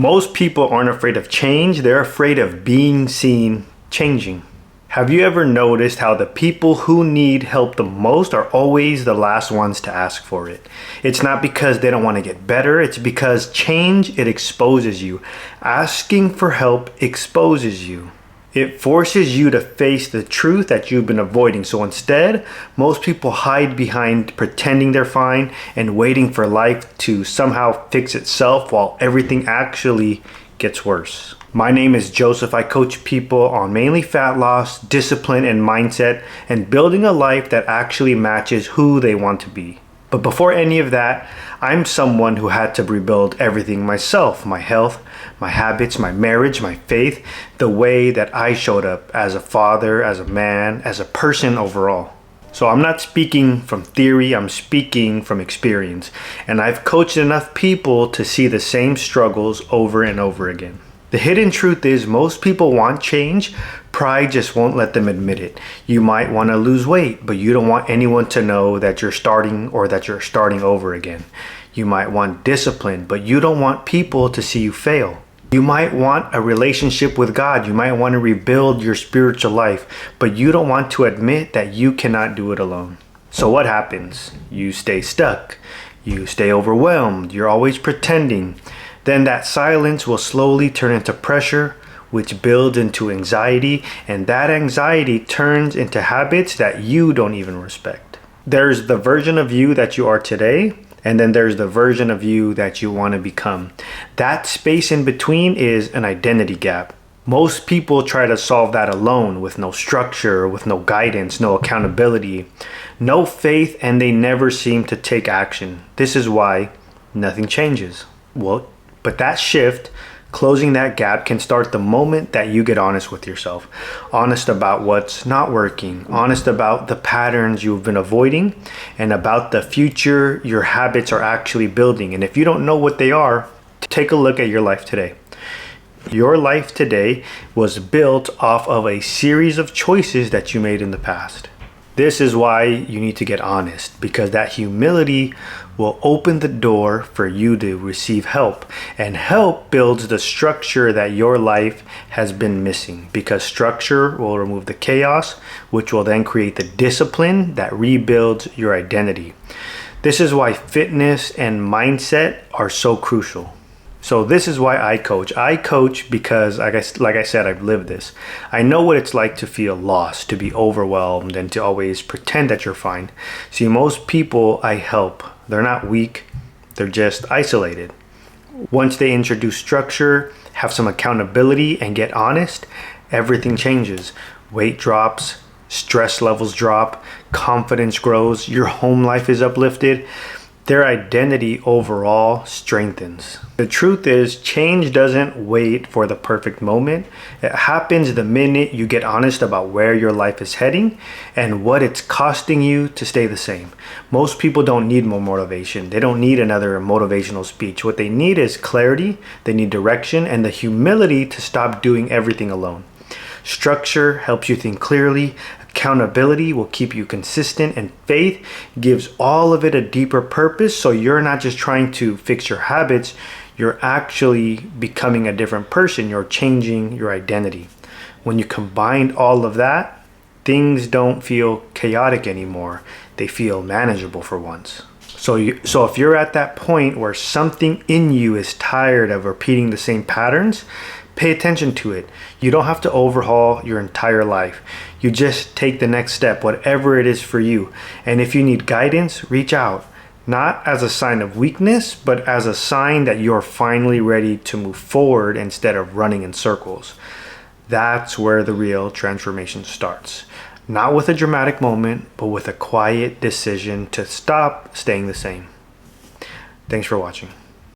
Most people aren't afraid of change, they're afraid of being seen changing. Have you ever noticed how the people who need help the most are always the last ones to ask for it? It's not because they don't want to get better, it's because change, it exposes you. Asking for help exposes you. It forces you to face the truth that you've been avoiding. So instead, most people hide behind pretending they're fine and waiting for life to somehow fix itself while everything actually gets worse. My name is Joseph. I coach people on mainly fat loss, discipline, and mindset, and building a life that actually matches who they want to be. But before any of that, I'm someone who had to rebuild everything myself, my health, my habits, my marriage, my faith, the way that I showed up as a father, as a man, as a person overall. So I'm not speaking from theory, I'm speaking from experience. And I've coached enough people to see the same struggles over and over again. The hidden truth is most people want change. Pride just won't let them admit it. You might want to lose weight, but you don't want anyone to know that you're starting or that you're starting over again. You might want discipline, but you don't want people to see you fail. You might want a relationship with God. You might want to rebuild your spiritual life, but you don't want to admit that you cannot do it alone. So what happens? You stay stuck. You stay overwhelmed. You're always pretending. Then that silence will slowly turn into pressure, which builds into anxiety, and that anxiety turns into habits that you don't even respect. There's the version of you that you are today, and then there's the version of you that you want to become. That space in between is an identity gap. Most people try to solve that alone with no structure, with no guidance, no accountability, no faith, and they never seem to take action. This is why nothing changes. But that shift, closing that gap, can start the moment that you get honest with yourself. Honest about what's not working, honest about the patterns you've been avoiding, and about the future your habits are actually building. And if you don't know what they are, take a look at your life today. Your life today was built off of a series of choices that you made in the past. This is why you need to get honest, because that humility will open the door for you to receive help, and help builds the structure that your life has been missing, because structure will remove the chaos, which will then create the discipline that rebuilds your identity. This is why fitness and mindset are so crucial. So this is why I coach. I coach because, like I said, I've lived this. I know what it's like to feel lost, to be overwhelmed, and to always pretend that you're fine. See, most people I help, they're not weak, they're just isolated. Once they introduce structure, have some accountability, and get honest, everything changes. Weight drops, stress levels drop, confidence grows, your home life is uplifted. Their identity overall strengthens. The truth is, change doesn't wait for the perfect moment. It happens the minute you get honest about where your life is heading and what it's costing you to stay the same. Most people don't need more motivation. They don't need another motivational speech. What they need is clarity, they need direction, and the humility to stop doing everything alone. Structure helps you think clearly. Accountability will keep you consistent, and faith gives all of it a deeper purpose. So you're not just trying to fix your habits, you're actually becoming a different person. You're changing your identity. When you combine all of that, things don't feel chaotic anymore. They feel manageable for once. So if you're at that point where something in you is tired of repeating the same patterns, pay attention to it. You don't have to overhaul your entire life. You just take the next step, whatever it is for you. And if you need guidance, reach out. Not as a sign of weakness, but as a sign that you're finally ready to move forward instead of running in circles. That's where the real transformation starts. Not with a dramatic moment, but with a quiet decision to stop staying the same. Thanks for watching.